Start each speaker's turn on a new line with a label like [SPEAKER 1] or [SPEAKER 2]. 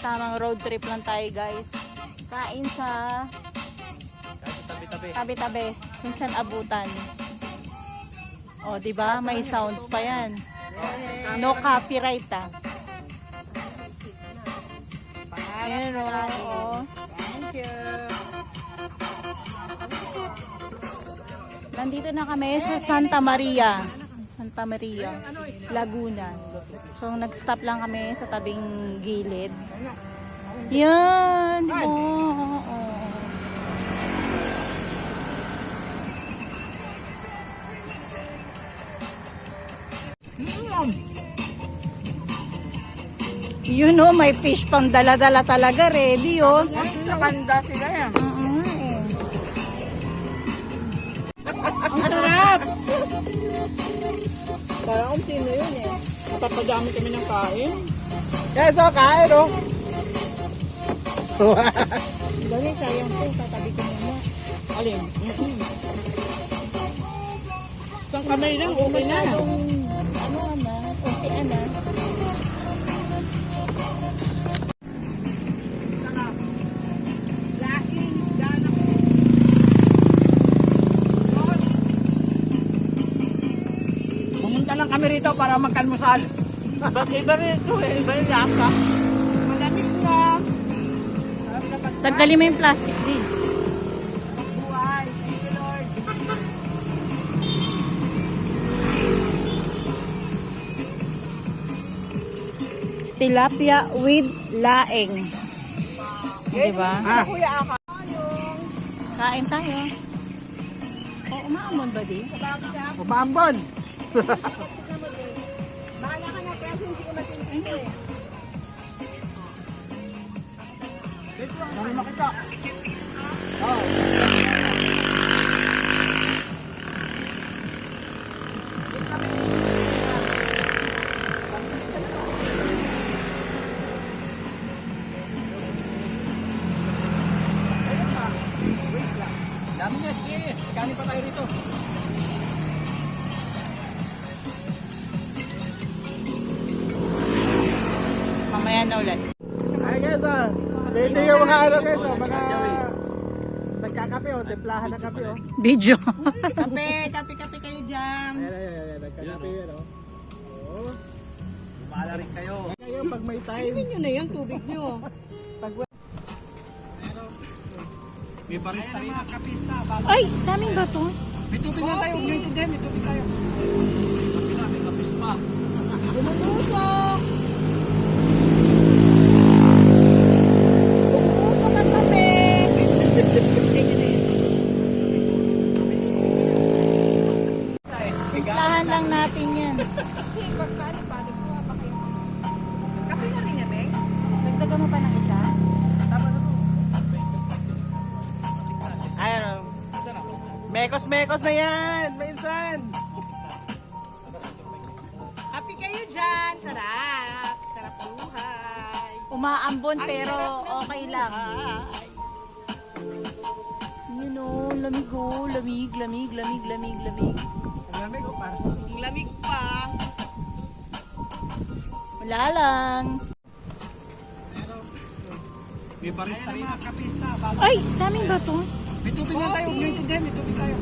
[SPEAKER 1] Tamang road trip lang tayo guys. Kain sa tabi-tabi. Kung saan abutan. O, diba? May sounds pa yan. No copyright ah. Ayan o.
[SPEAKER 2] Thank you.
[SPEAKER 1] Nandito na kami sa Santa Maria. Santa Maria, Laguna. So, nag-stop lang kami sa tabing gilid. Yan! Oo. Yun o, may fish pang dala-dala talaga. Ready o.
[SPEAKER 2] Nakanda sila yan.
[SPEAKER 1] Ang sarap!
[SPEAKER 2] Parang kung sino yun eh. Napapadami kami ng kain. Yes, so kain o.
[SPEAKER 1] Dali, sayang po. Tatabi ko muna.
[SPEAKER 2] Alin? Isang kamay lang, okay na.
[SPEAKER 1] Ano na? Okay na.
[SPEAKER 2] Pumunta lang kami rito para magkalmusal. Ba't iba rito eh? Iba yung yaka. Malamig na.
[SPEAKER 1] Tanggalin mo yung plastic din.
[SPEAKER 2] Buhay. Thank you, Lord.
[SPEAKER 1] Tilapia with laing. Diba?
[SPEAKER 2] Kuya Aka.
[SPEAKER 1] Kain tayo. O, umaamon ba di?
[SPEAKER 2] Upambon.
[SPEAKER 3] Bahala ka na, pero hindi ko matindi eh.
[SPEAKER 2] Dami makita. Dami niya, sige. Kanin pa tayo rito.
[SPEAKER 1] Mamaya na ulit.
[SPEAKER 2] Ay guys, busy yung mga ano guys, mga nagkakape o, templahan ng kape o.
[SPEAKER 1] Video.
[SPEAKER 3] Kape kayo dyan.
[SPEAKER 2] Ayan, nagkakape yan o. Oo. Bumala rin kayo. Kayo pag may time.
[SPEAKER 3] Inumin nyo na yun, tubig nyo.
[SPEAKER 2] May barista rin.
[SPEAKER 1] Ay, sa amin ba to?
[SPEAKER 2] May tubig na tayo, may tubig tayo. May kapis pa.
[SPEAKER 3] Bumutusok! Bumutusok ang kape!
[SPEAKER 1] Simplahan lang natin yan.
[SPEAKER 3] Kape na rin yan, Beng?
[SPEAKER 1] Dagdagan mo pa ng isa?
[SPEAKER 2] Ayan o. Mekos na yan! Minsan!
[SPEAKER 3] Kape kayo dyan! Sarap! Sarap buhay!
[SPEAKER 1] Umaambon pero okay lang. Yun o, lamig o. Lamig.
[SPEAKER 2] Ang lamig o parang.
[SPEAKER 3] Ang lamig pa!
[SPEAKER 1] Wala lang.
[SPEAKER 2] May barista rin.
[SPEAKER 1] Ay, sa amin ba to?
[SPEAKER 2] May tubig na tayo, may tubig tayo.